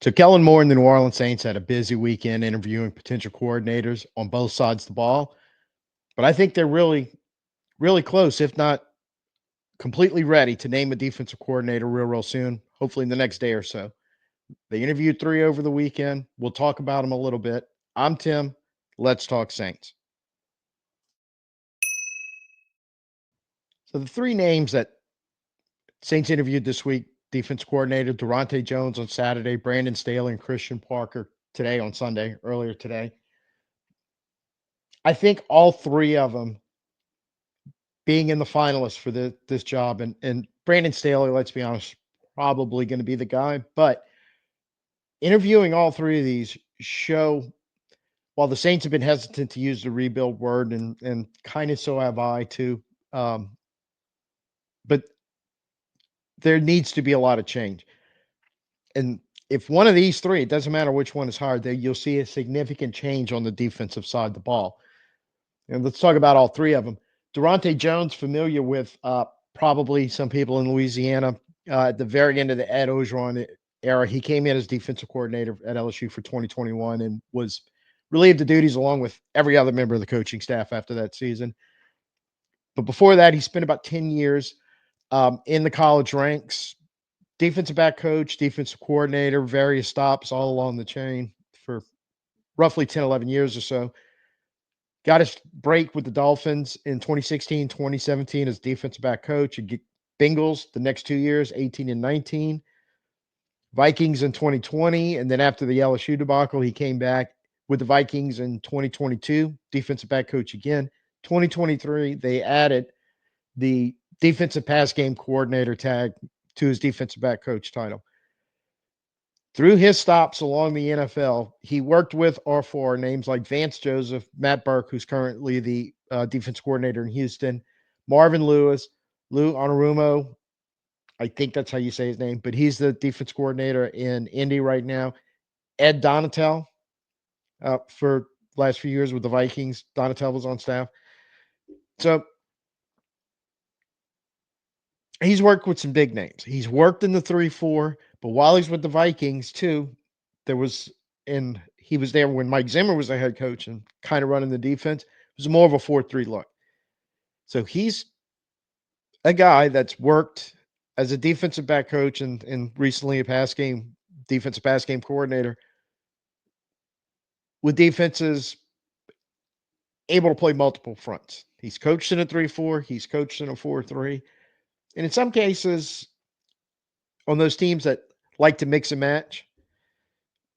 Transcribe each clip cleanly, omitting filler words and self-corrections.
So Kellen Moore and the New Orleans Saints had a busy weekend interviewing potential coordinators on both sides of the ball. But I think they're really close, if not completely ready to name a defensive coordinator real soon, hopefully in the next day or so. They interviewed three over the weekend. We'll talk about them a little bit. I'm Tim. Let's talk Saints. So the three names that Saints interviewed this week, defense coordinator Daronte Jones on Saturday, Brandon Staley and Christian Parker today on Sunday, earlier today. I think all three of them being in the finalists for this job, and Brandon Staley, let's be honest, probably going to be the guy. But interviewing all three of these show, while the Saints have been hesitant to use the rebuild word, and kind of so have I too, but there needs to be a lot of change. And if one of these three, it doesn't matter which one is hired, there you'll see a significant change on the defensive side of the ball. And let's talk about all three of them. Daronte Jones, familiar with probably some people in Louisiana. At the very end of the Ed Orgeron era, he came in as defensive coordinator at LSU for 2021 and was relieved of duties along with every other member of the coaching staff after that season. But before that, he spent about 10 years in the college ranks, defensive back coach, defensive coordinator, various stops all along the chain for roughly 10, 11 years or so. Got his break with the Dolphins in 2016, 2017 as defensive back coach. Bengals the next 2 years, 18 and 19. Vikings in 2020. And then after the LSU debacle, he came back with the Vikings in 2022, defensive back coach again. 2023, they added the defensive pass game coordinator tag to his defensive back coach title. Through his stops along the NFL, he worked with or for names like Vance Joseph, Matt Burke, who's currently the defense coordinator in Houston, Marvin Lewis, Lou Anarumo. I think that's how you say his name, but he's the defense coordinator in Indy right now. Ed Donatel for last few years with the Vikings. Donatel was on staff. So he's worked with some big names. He's worked in the 3-4, but while he's with the Vikings too, there was and he was there when Mike Zimmer was the head coach and kind of running the defense. It was more of a 4-3 look. So he's a guy that's worked as a defensive back coach and recently a defensive pass game coordinator with defenses able to play multiple fronts. He's coached in a 3-4, he's coached in a 4-3. And in some cases, on those teams that like to mix and match,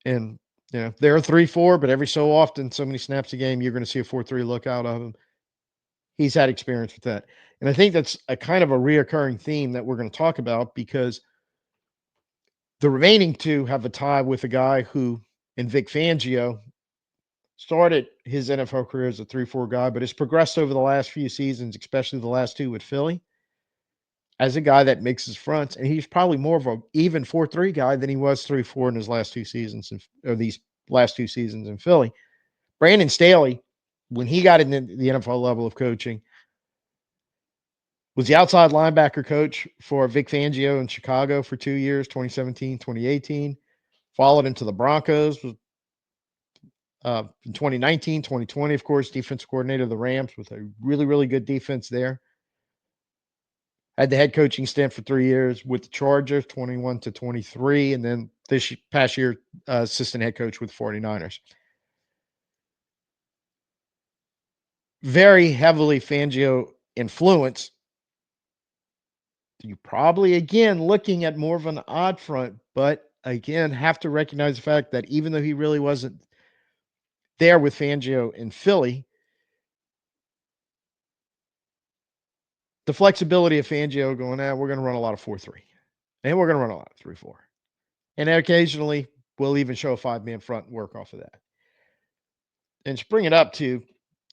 and they're a 3-4, but every so often, so many snaps a game, you're going to see a 4-3 look out of him. He's had experience with that. And I think that's a kind of a reoccurring theme that we're going to talk about because the remaining two have a tie with a guy who, in Vic Fangio, started his NFL career as a 3-4 guy, but has progressed over the last few seasons, especially the last two with Philly, as a guy that mixes fronts. And he's probably more of a even 4-3 guy than he was 3-4 in his last two seasons, or these last two seasons in Philly. Brandon Staley, when he got into the NFL level of coaching, was the outside linebacker coach for Vic Fangio in Chicago for 2 years, 2017, 2018. Followed him to the Broncos in 2019, 2020, of course, defensive coordinator of the Rams with a really good defense there. Had the head coaching stint for 3 years with the Chargers, 21 to 23, and then this past year, assistant head coach with 49ers. Very heavily Fangio influenced. You probably, again, looking at more of an odd front, but again, have to recognize the fact that even though he really wasn't there with Fangio in Philly, the flexibility of Fangio going, we're going to run a lot of 4-3, and we're going to run a lot of 3-4. And occasionally, we'll even show a 5-man front and work off of that. And to bring it up to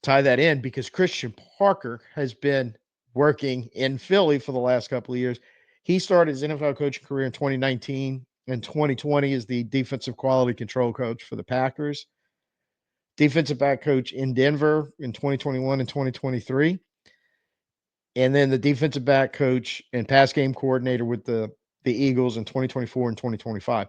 tie that in, because Christian Parker has been working in Philly for the last couple of years. He started his NFL coaching career in 2019 and 2020 as the defensive quality control coach for the Packers. Defensive back coach in Denver in 2021 and 2023. And then the defensive back coach and pass game coordinator with the Eagles in 2024 and 2025.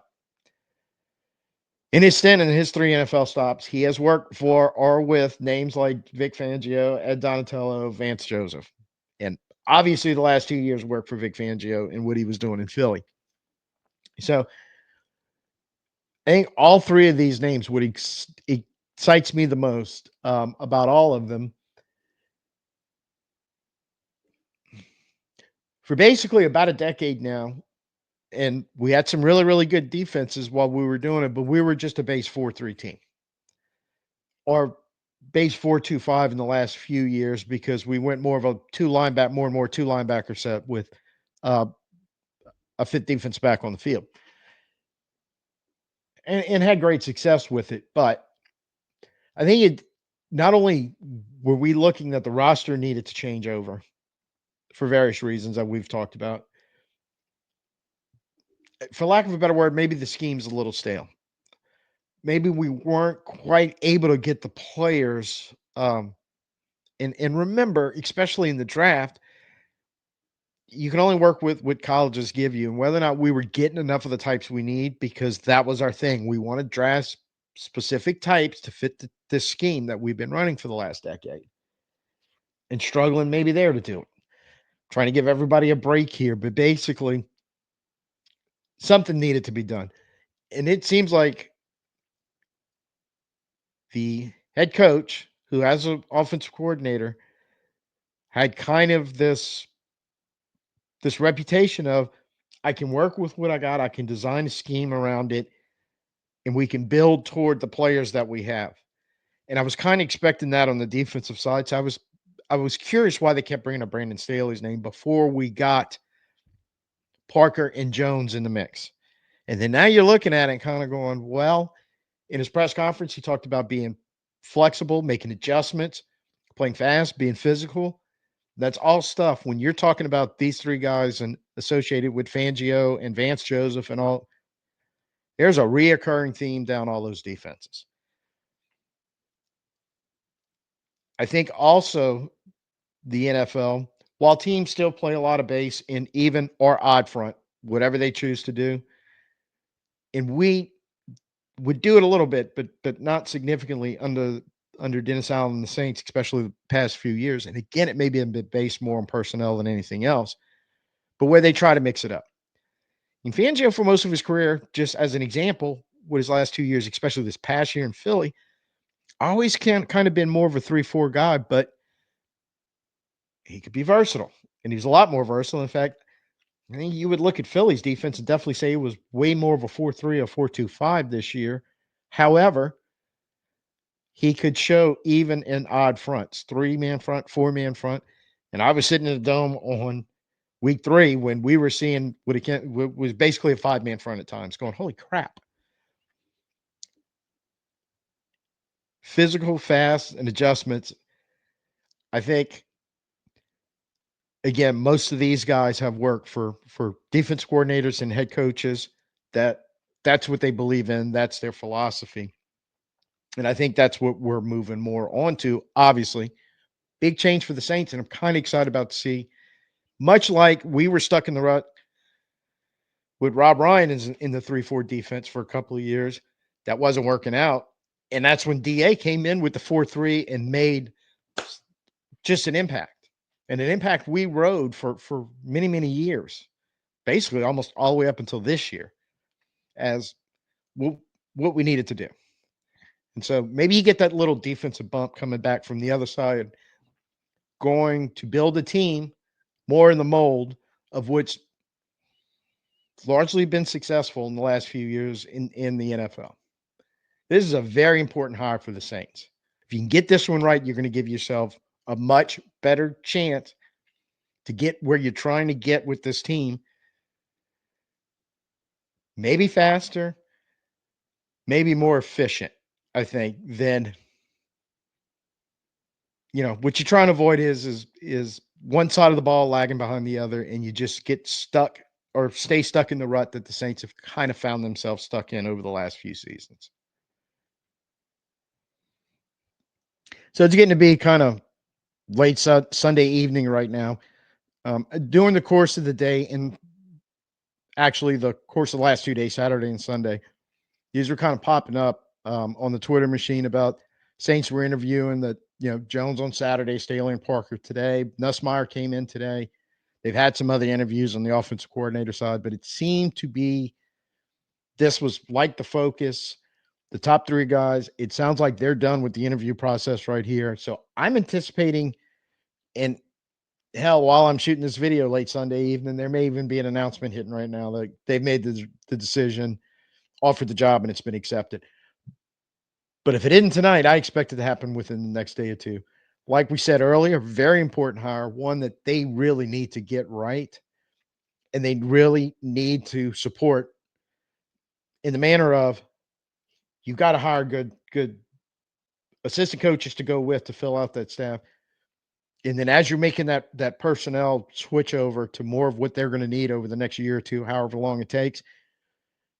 In his stint in his 3 NFL stops, he has worked for or with names like Vic Fangio, Ed Donatello, Vance Joseph. And obviously the last 2 years worked for Vic Fangio and what he was doing in Philly. So I think all 3 of these names what excites me the most about all of them for basically about a decade now. And we had some really, really good defenses while we were doing it, but we were just a base 4-3 team or base 4-2-5 in the last few years because we went more of a more and more two linebacker set with uh, a fit defense back on the field and had great success with it. But I think it not only were we looking that the roster needed to change over for various reasons that we've talked about, for lack of a better word, maybe the scheme's a little stale. Maybe we weren't quite able to get the players. And remember, especially in the draft, you can only work with what colleges give you, and whether or not we were getting enough of the types we need, because that was our thing. We want to draft specific types to fit this scheme that we've been running for the last decade, and struggling maybe there to do it. Trying to give everybody a break here, but basically, something needed to be done, and it seems like the head coach, who has an offensive coordinator, had kind of this reputation of I can work with what I got, I can design a scheme around it, and we can build toward the players that we have. And I was kind of expecting that on the defensive side. So I was curious why they kept bringing up Brandon Staley's name before we got Parker and Jones in the mix. And then now you're looking at it and kind of going, well, in his press conference, he talked about being flexible, making adjustments, playing fast, being physical. That's all stuff when you're talking about these 3 guys and associated with Fangio and Vance Joseph and all. There's a reoccurring theme down all those defenses. I think also the NFL, while teams still play a lot of base in even or odd front, whatever they choose to do, and we would do it a little bit, but not significantly under Dennis Allen and the Saints, especially the past few years. And again, it may be a bit based more on personnel than anything else, but where they try to mix it up. And Fangio, for most of his career, just as an example, with his last 2 years, especially this past year in Philly, always kind of been more of a 3-4 guy, but he could be versatile. And he's a lot more versatile. In fact, I think you would look at Philly's defense and definitely say it was way more of a 4-3 or 4-2-5 this year. However, he could show even in odd fronts, 3-man front, 4-man front. And I was sitting in the dome on week 3 when we were seeing what was basically a 5-man front at times, going, holy crap. Physical, fast, and adjustments. I think again, most of these guys have worked for defense coordinators and head coaches that's what they believe in. That's their philosophy. And I think that's what we're moving more on to. Obviously, big change for the Saints, and I'm kind of excited about to see. Much like we were stuck in the rut with Rob Ryan in the 3-4 defense for a couple of years, that wasn't working out. And that's when DA came in with the 4-3 and made just an impact. And an impact we rode for many, many years, basically almost all the way up until this year, as what we needed to do. And so maybe you get that little defensive bump coming back from the other side, going to build a team more in the mold of which largely been successful in the last few years in the NFL. This is a very important hire for the Saints. If you can get this one right, you're going to give yourself a much better chance to get where you're trying to get with this team. Maybe faster, maybe more efficient, I think, than what you're trying to avoid is one side of the ball lagging behind the other, and you just get stuck or stay stuck in the rut that the Saints have kind of found themselves stuck in over the last few seasons. So it's getting to be kind of late Sunday evening right now. During the course of the day, and actually the course of the last 2 days, Saturday and Sunday, these were kind of popping up on the Twitter machine about Saints were interviewing that, Jones on Saturday, Staley and Parker today. Nussmeier came in today. They've had some other interviews on the offensive coordinator side, but it seemed to be this was like the focus, the top three guys. It sounds like they're done with the interview process right here. So I'm anticipating, and hell, while I'm shooting this video late Sunday evening, there may even be an announcement hitting right now that they've made the decision, offered the job, and it's been accepted. But if it isn't tonight, I expect it to happen within the next day or two. Like we said earlier, very important hire, one that they really need to get right, and they really need to support in the manner of you got to hire good assistant coaches to go with to fill out that staff. And then as you're making that personnel switch over to more of what they're going to need over the next year or two, however long it takes,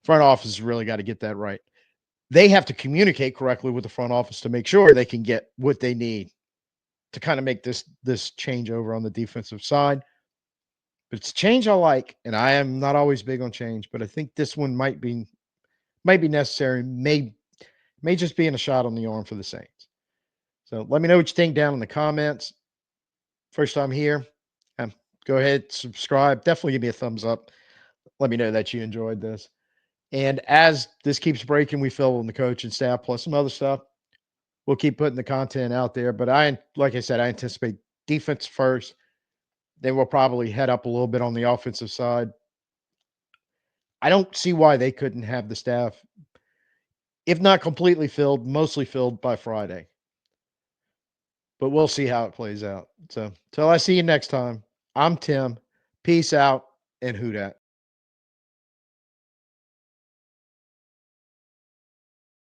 front office has really got to get that right. They have to communicate correctly with the front office to make sure they can get what they need to kind of make this changeover on the defensive side. But it's a change I like, and I am not always big on change, but I think this one might be necessary, may just be in a shot on the arm for the Saints. So let me know what you think down in the comments. First time here, um, go ahead, subscribe. Definitely give me a thumbs up. Let me know that you enjoyed this. And as this keeps breaking, we fill in the coaching staff plus some other stuff. We'll keep putting the content out there. But like I said, I anticipate defense first. Then we'll probably head up a little bit on the offensive side. I don't see why they couldn't have the staff, if not completely filled, mostly filled by Friday. But we'll see how it plays out. So till I see you next time, I'm Tim. Peace out and hoot at.